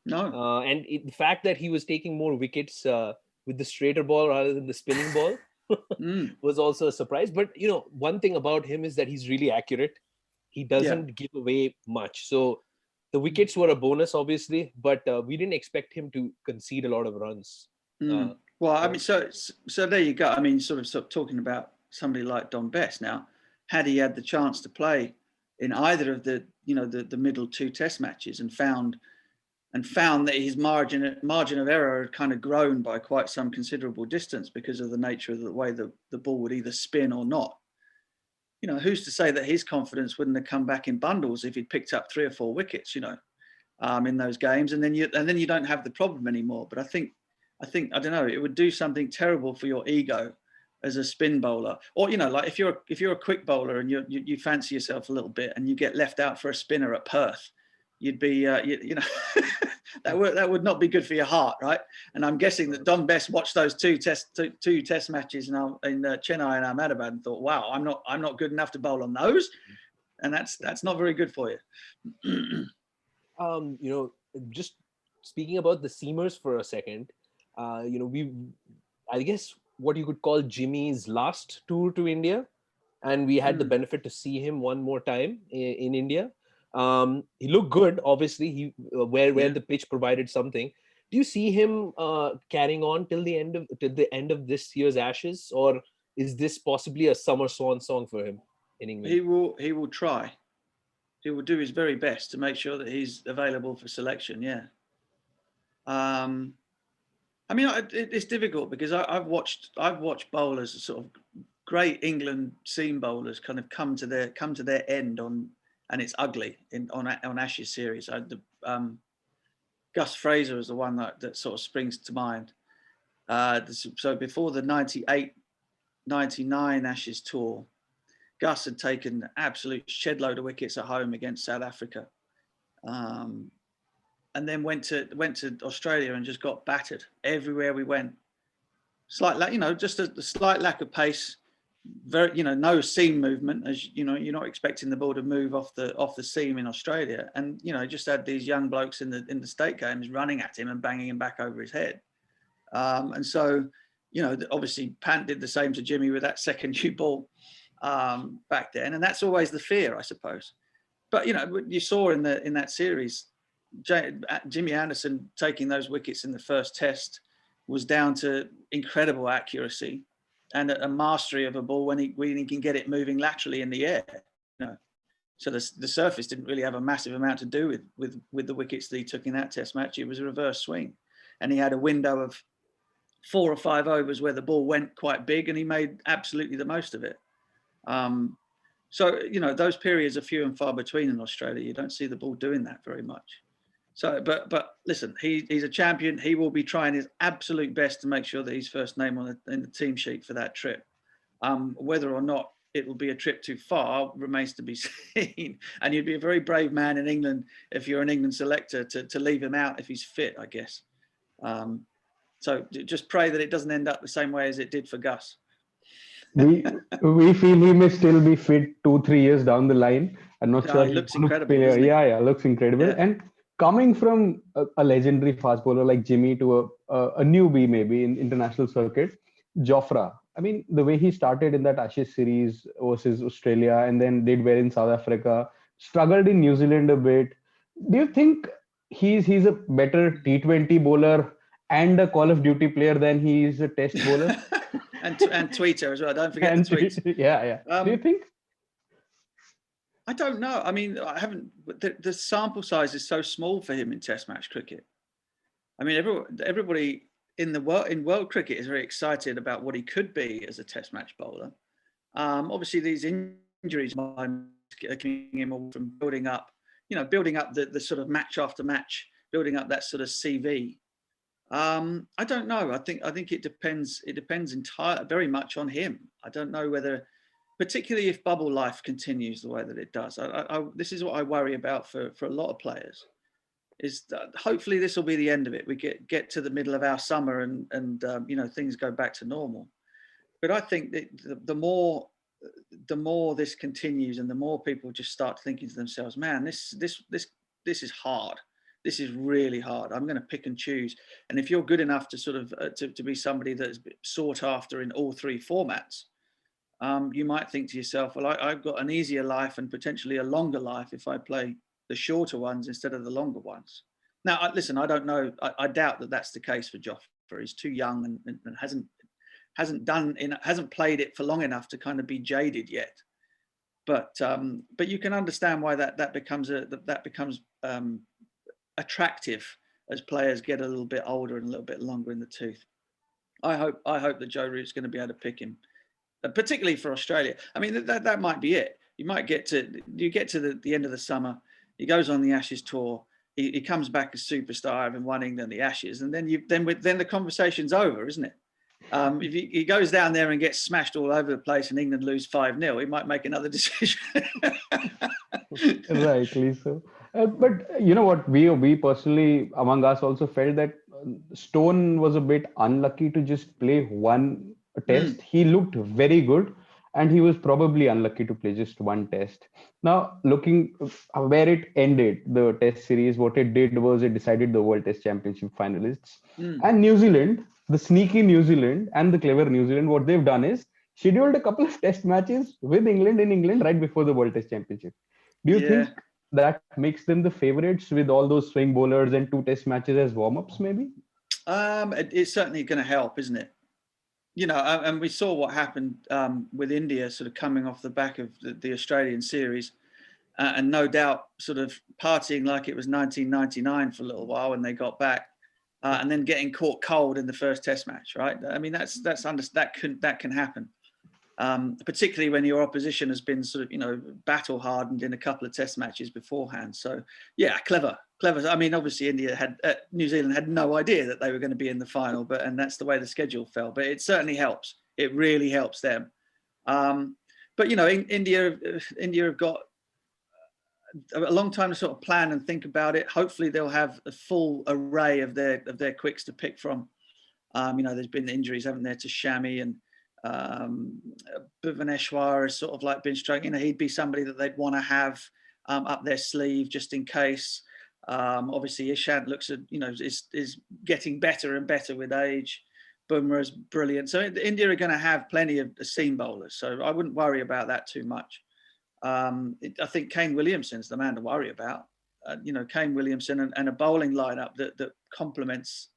No. And the fact that he was taking more wickets with the straighter ball rather than the spinning ball was also a surprise. But one thing about him is that he's really accurate. He doesn't give away much. So the wickets were a bonus, obviously, but we didn't expect him to concede a lot of runs. Well, I mean, so there you go. I mean, sort of talking about somebody like Dom Bess now, had he had the chance to play in either of the middle 2 Test matches and found that his margin of error had kind of grown by quite some considerable distance because of the nature of the way the ball would either spin or not. Who's to say that his confidence wouldn't have come back in bundles if he'd picked up 3 or 4 wickets, in those games, and then you don't have the problem anymore. But I think I don't know, it would do something terrible for your ego as a spin bowler, or like if you're a quick bowler and you fancy yourself a little bit and you get left out for a spinner at Perth, you'd be that would not be good for your heart, right? And I'm guessing that Dom Bess watched those two test matches in Chennai and Ahmedabad and thought, wow, I'm not good enough to bowl on those, and that's not very good for you. Just speaking about the seamers for a second, I guess what you could call Jimmy's last tour to India, and we had the benefit to see him one more time in India. He looked good, obviously. Where the pitch provided something. Do you see him carrying on till the end of this year's Ashes, or is this possibly a summer swan song for him in England? He will try. He will do his very best to make sure that he's available for selection. Yeah. I mean, it's difficult because I've watched bowlers, sort of great England seam bowlers, kind of come to their end on, and it's ugly on Ashes series. Gus Fraser was the one that sort of springs to mind. So before the 98, 99 Ashes tour, Gus had taken an absolute shed load of wickets at home against South Africa. And then went to Australia and just got battered everywhere we went. Just a slight lack of pace, no seam movement, as you know, you're not expecting the ball to move off the seam in Australia, and just had these young blokes in the state games running at him and banging him back over his head. And so, obviously Pant did the same to Jimmy with that second new ball back then, and that's always the fear, I suppose. But you saw in that series, Jimmy Anderson taking those wickets in the first test was down to incredible accuracy and a mastery of a ball when he can get it moving laterally in the air. So the surface didn't really have a massive amount to do with the wickets that he took in that test match. It was a reverse swing, and he had a window of 4 or 5 overs where the ball went quite big, and he made absolutely the most of it. So those periods are few and far between in Australia. You don't see the ball doing that very much. So, but listen, he's a champion. He will be trying his absolute best to make sure that he's first name in the team sheet for that trip. Whether or not it will be a trip too far remains to be seen. And you'd be a very brave man in England if you're an England selector to leave him out if he's fit, I guess. So just pray that it doesn't end up the same way as it did for Gus. We feel he may still be fit 2-3 years down the line. I'm not sure. He looks incredible. Yeah, looks incredible. Yeah. And coming from a legendary fast bowler like Jimmy to a newbie maybe in international circuit, Jofra. I mean, the way he started in that Ashes series versus Australia and then did well in South Africa, struggled in New Zealand a bit. Do you think he's a better T20 bowler and a Call of Duty player than he is a Test bowler? and tweeter as well. Don't forget the tweets. Yeah. Do you think? I don't know. I mean, I haven't. The sample size is so small for him in Test match cricket. I mean, everybody in world cricket is very excited about what he could be as a Test match bowler. Obviously, these injuries might keep him all from building up the sort of match after match, building up that sort of CV. I don't know. I think it depends. It depends very much on him. I don't know whether, particularly if bubble life continues the way that it does. This is what I worry about for a lot of players. Is that hopefully this will be the end of it. We get to the middle of our summer and things go back to normal. But I think that the more this continues and the more people just start thinking to themselves, man, this is hard. This is really hard. I'm going to pick and choose. And if you're good enough to sort of to be somebody that's sought after in all three formats, you might think to yourself, well, I've got an easier life and potentially a longer life if I play the shorter ones instead of the longer ones. Now, listen, I don't know. I doubt that that's the case for Jofra. He's too young and hasn't played it for long enough to kind of be jaded yet. But you can understand why that becomes attractive as players get a little bit older and a little bit longer in the tooth. I hope that Joe Root's going to be able to pick him, particularly for Australia. I mean, that might be it. You get to the end of the summer. He goes on the Ashes tour. He comes back as superstar, having won England the Ashes, and then the conversation's over, isn't it? If he goes down there and gets smashed all over the place, and England lose 5-0, he might make another decision. Rightly so. But you know what? We personally, among us, also felt that Stone was a bit unlucky to just play one test. He looked very good, and he was probably unlucky to play just one test. Now, looking where it ended, the test series, what it did was it decided the World Test Championship finalists. And New Zealand, the sneaky New Zealand and the clever New Zealand, what they've done is scheduled a couple of test matches with England in England right before the World Test Championship. Do you Yeah. think that makes them the favorites with all those swing bowlers and 2 test matches as warm-ups maybe? It's certainly going to help, isn't it? And we saw what happened with India sort of coming off the back of the Australian series, and no doubt sort of partying like it was 1999 for a little while when they got back, and then getting caught cold in the first test match, right? I mean, that can happen. Particularly when your opposition has been sort of, battle hardened in a couple of test matches beforehand. So yeah, clever. I mean, obviously New Zealand had no idea that they were going to be in the final, and that's the way the schedule fell. But it certainly helps. It really helps them. But India have got a long time to sort of plan and think about it. Hopefully they'll have a full array of their quicks to pick from. There's been injuries, haven't there, to Shami, and Bhuvaneshwar has sort of like been struggling. He'd be somebody that they'd want to have up their sleeve just in case. Obviously Ishant looks at, is getting better and better with age. Bumrah's brilliant. So India are going to have plenty of seam bowlers. So I wouldn't worry about that too much. I think Kane Williamson's the man to worry about. Kane Williamson and a bowling lineup that complements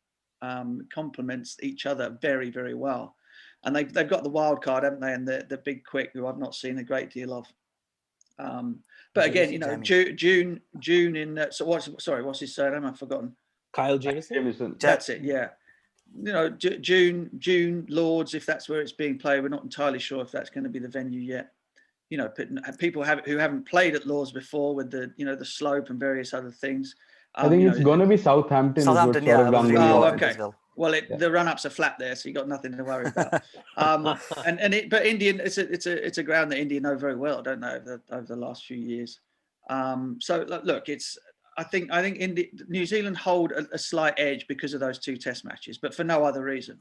each other very, very well. And they've got the wild card, haven't they? And the big quick, who I've not seen a great deal of. But again, June in what's his surname? I've forgotten. Kyle Jamieson. That's it. Yeah. June Lords, if that's where it's being played. We're not entirely sure if that's going to be the venue yet. People who haven't played at Lords before with the slope and various other things. I think it's going to be Southampton. Yeah. Oh, okay. Well, the run-ups are flat there, so you got nothing to worry about. But Indian, it's a ground that India know very well, don't they, over the last few years. So look, I think New Zealand hold a slight edge because of those 2 test matches, but for no other reason,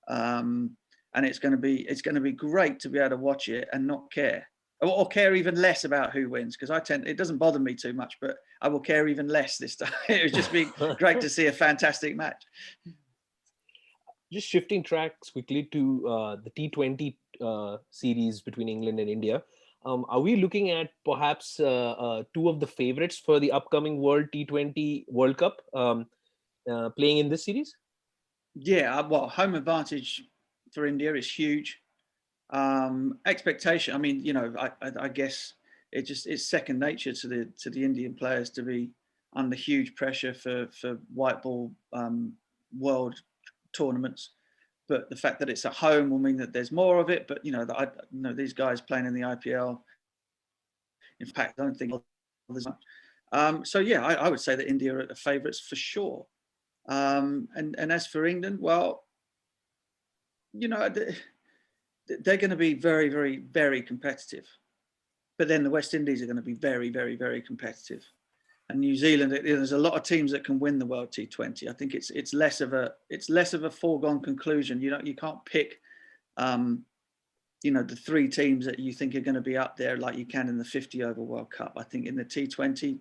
and it's going to be great to be able to watch it and not care. Or care even less about who wins, because it doesn't bother me too much, but I will care even less this time. It would just be great to see a fantastic match. Just shifting tracks quickly to the T20 series between England and India. Are we looking at perhaps 2 of the favorites for the upcoming World T20 World Cup playing in this series? Yeah, well, home advantage for India is huge. Expectation. I mean, I guess it's second nature to the Indian players to be under huge pressure for white ball world tournaments. But the fact that it's at home will mean that there's more of it. But these guys playing in the IPL. In fact, I don't think there's much. So yeah, I would say that India are the favourites for sure. And as for England, well, they're going to be very, very, very competitive. But then the West Indies are going to be very, very, very competitive. And New Zealand, there's a lot of teams that can win the World T20. I think it's less of a foregone conclusion. You can't pick, the 3 teams that you think are going to be up there like you can in the 50 over World Cup. I think in the T20,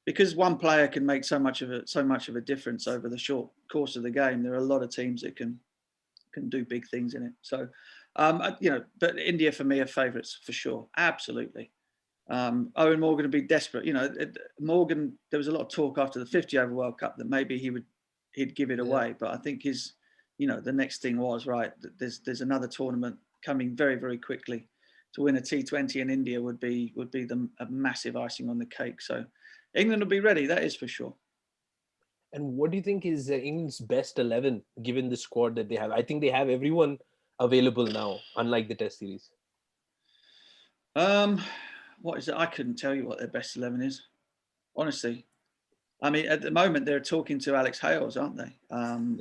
because one player can make so much of a difference over the short course of the game, there are a lot of teams that can do big things in it. So. But India for me are favourites for sure. Absolutely. Owen Morgan would be desperate. Morgan, there was a lot of talk after the 50 over World Cup that maybe he'd give it away. But I think the next thing was, right, there's another tournament coming very, very quickly. To win a T20 in India would be a massive icing on the cake. So England will be ready, that is for sure. And what do you think is England's best 11, given the squad that they have? I think they have everyone available now, unlike the Test series. What is it? I couldn't tell you what their best 11 is, honestly. I mean, at the moment they're talking to Alex Hales, aren't they?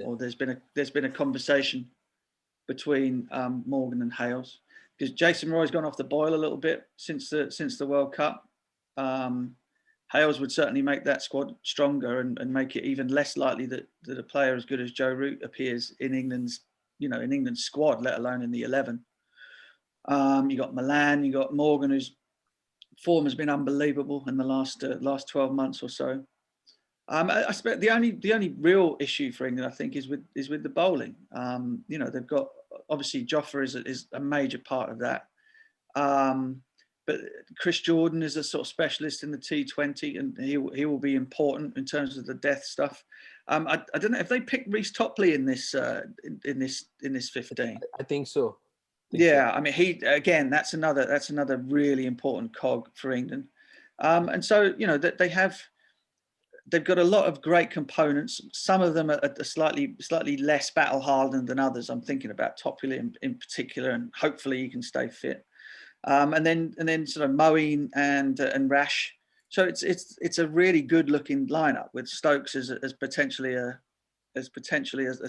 Or there's been a conversation between Morgan and Hales, because Jason Roy's gone off the boil a little bit since the World Cup. Hales would certainly make that squad stronger and make it even less likely that a player as good as Joe Root appears in England's squad, let alone in the 11. You got Milan, you got Morgan, whose form has been unbelievable in the last 12 months or so. I expect the only real issue for England, I think, is with the bowling. They've got obviously Jofra is a major part of that, but Chris Jordan is a sort of specialist in the T20, and he will be important in terms of the death stuff. I don't know if they picked Reece Topley in this 15. I think so. I mean, that's another really important cog for England, and so that they've got a lot of great components. Some of them are slightly less battle hardened than others. I'm thinking about Topley in particular, and hopefully he can stay fit. And then sort of Moeen and Rash. So it's a really good looking lineup with Stokes as potentially a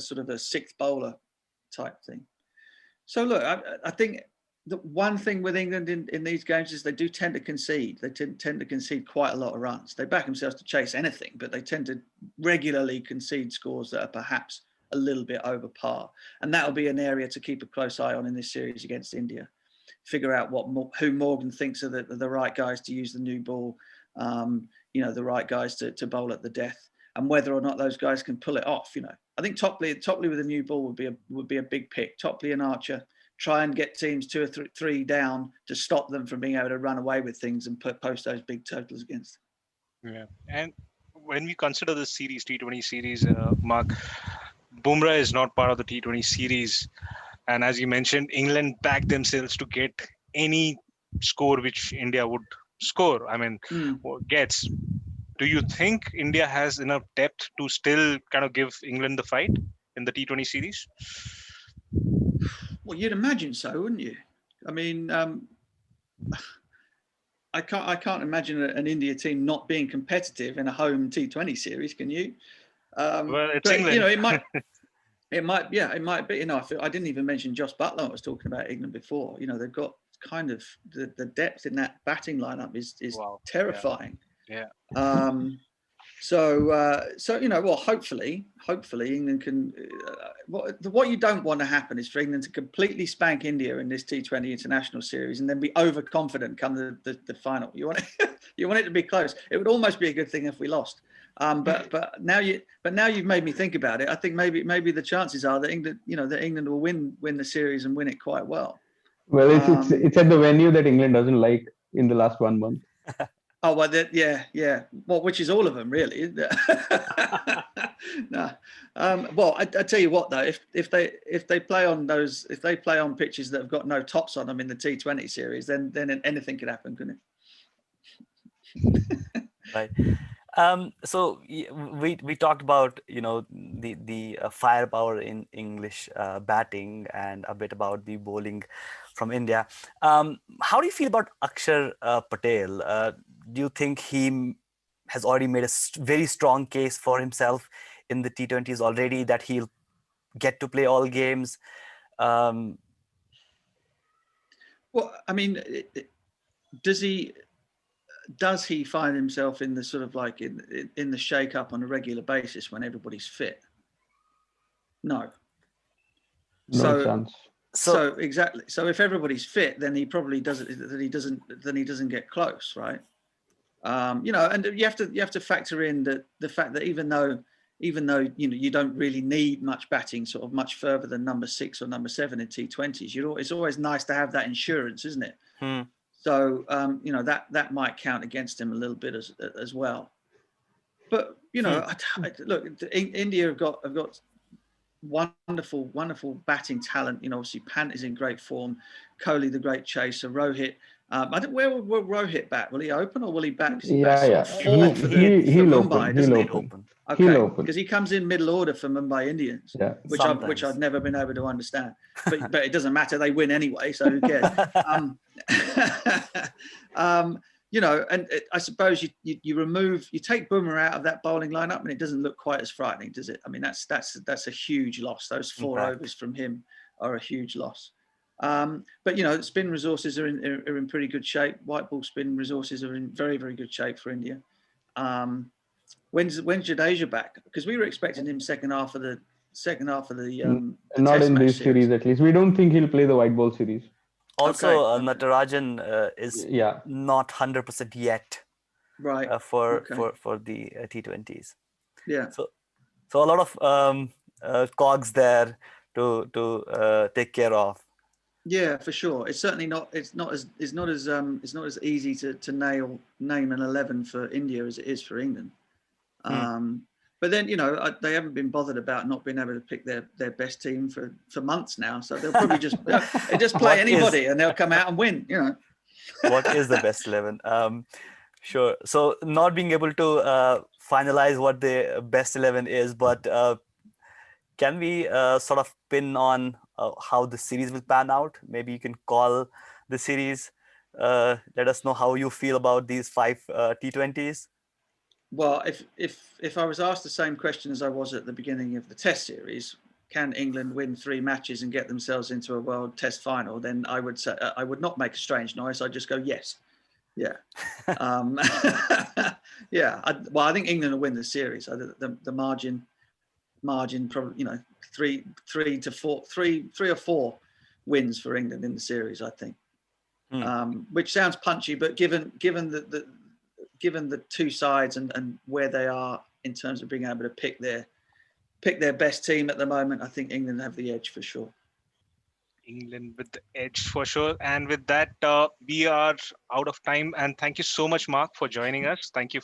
sort of a sixth bowler type thing. So look, I think the one thing with England in these games is they do tend to concede. They tend to concede quite a lot of runs. They back themselves to chase anything, but they tend to regularly concede scores that are perhaps a little bit over par. And that'll be an area to keep a close eye on in this series against India. Figure out who Morgan thinks are the right guys to use the new ball, the right guys to bowl at the death, and whether or not those guys can pull it off. I think Topley with a new ball would be a big pick. Topley and Archer. Try and get teams 2 or 3 down to stop them from being able to run away with things and post those big totals against them. Yeah, and when we consider this series, T20 series, Mark, Bumrah is not part of the T20 series, and as you mentioned, England backed themselves to get any score which India would score. I mean, gets. Do you think India has enough depth to still kind of give England the fight in the T20 series? Well, you'd imagine so, wouldn't you? I mean, I can't imagine an India team not being competitive in a home T20 series. Can you? Well, it's England. It might be. I didn't even mention Josh Butler. I was talking about England before. They've got kind of the depth in that batting lineup is wow. Terrifying. Yeah. Hopefully England can. What you don't want to happen is for England to completely spank India in this T20 international series and then be overconfident come the final. You want it to be close. It would almost be a good thing if we lost. But now you've made me think about it. I think maybe the chances are that England will win the series and win it quite well. Well, it's at the venue that England doesn't like in the last 1 month. Oh, well, yeah. Well, which is all of them, really, isn't it? No. I tell you what, though, if they play on pitches that have got no tops on them in the T20 series, then anything could happen, couldn't it? Right. So we talked about the firepower in English batting and a bit about the bowling from India. How do you feel about Akshar Patel? Do you think he has already made a very strong case for himself in the T20s already, that he'll get to play all games? Well, I mean, does he find himself in the sort of like in the shake-up on a regular basis when everybody's fit? No chance. So exactly. So if everybody's fit, then he probably doesn't. Then he doesn't get close, right? And you have to factor in the fact that even though you don't really need much batting sort of much further than number 6 or number 7 in T20s, it's always nice to have that insurance, isn't it? So that might count against him a little bit as well. But look, India have got wonderful batting talent. Obviously Pant is in great form. Kohli, the great chaser. Rohit. Where will Rohit bat? Will he open or will he bat? He'll open. Okay, because he comes in middle order for Mumbai Indians, which I've never been able to understand. But it doesn't matter; they win anyway, so who cares? And I suppose you take Bumrah out of that bowling lineup, and it doesn't look quite as frightening, does it? I mean, that's a huge loss. Those 4 overs from him are a huge loss. But spin resources are in pretty good shape. White ball spin resources are in very, very good shape for India. When's Jadeja back? Because we were expecting him second half of the not in this series at least. We don't think he'll play the white ball series. Also, Natarajan is not 100% yet, right? For the T20s. Yeah. So a lot of cogs there to take care of. Yeah, for sure. It's certainly not. It's not as easy to name an 11 for India as it is for England. But then they haven't been bothered about not being able to pick their best team for months now. So they'll probably just play anybody and they'll come out and win. What is the best 11? Sure. So not being able to finalize what the best 11 is, but can we sort of pin on how the series will pan out? Maybe you can call the series. Let us know how you feel about these 5 T20s. Well, if I was asked the same question as I was at the beginning of the Test series, can England win 3 matches and get themselves into a World Test final? Then I would say I would not make a strange noise. I'd just go yes, yeah, yeah. I think England will win the series. The margin probably 3 or 4 wins for England in the series. I think, which sounds punchy, but given the 2 sides and where they are in terms of being able to pick their best team at the moment, I think England have the edge for sure. England with the edge for sure. And with that, we are out of time. And thank you so much, Mark, for joining us. Thank you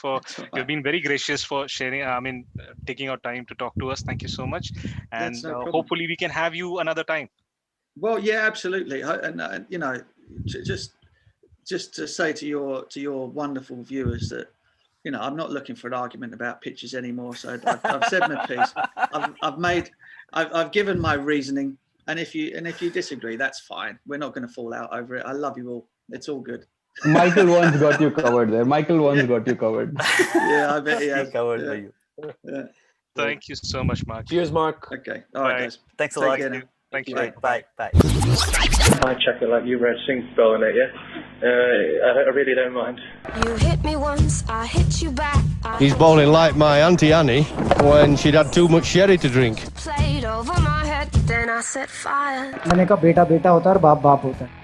you've been very gracious for sharing, taking our time to talk to us. Thank you so much. And hopefully we can have you another time. Well, yeah, absolutely. And just to say to your wonderful viewers that, I'm not looking for an argument about pitches anymore. So I've said my piece. I've given my reasoning. And if you disagree, that's fine. We're not going to fall out over it. I love you all. It's all good. Michael once got you covered there. Got you covered. Yeah, I bet he has. Covered for you. Yeah. Thank you so much, Mark. Cheers, Mark. Okay. All right, guys. Thanks a lot. Thank you. Bye. I check it like you read Singh bowling it, yeah? I really don't mind. You hit me once, I hit you back. He's bowling like my Auntie Annie when she'd had too much sherry to drink. Played over my head, then I set fire. मैंने कहा बेटा बेटा होता है और बाप बाप होता है.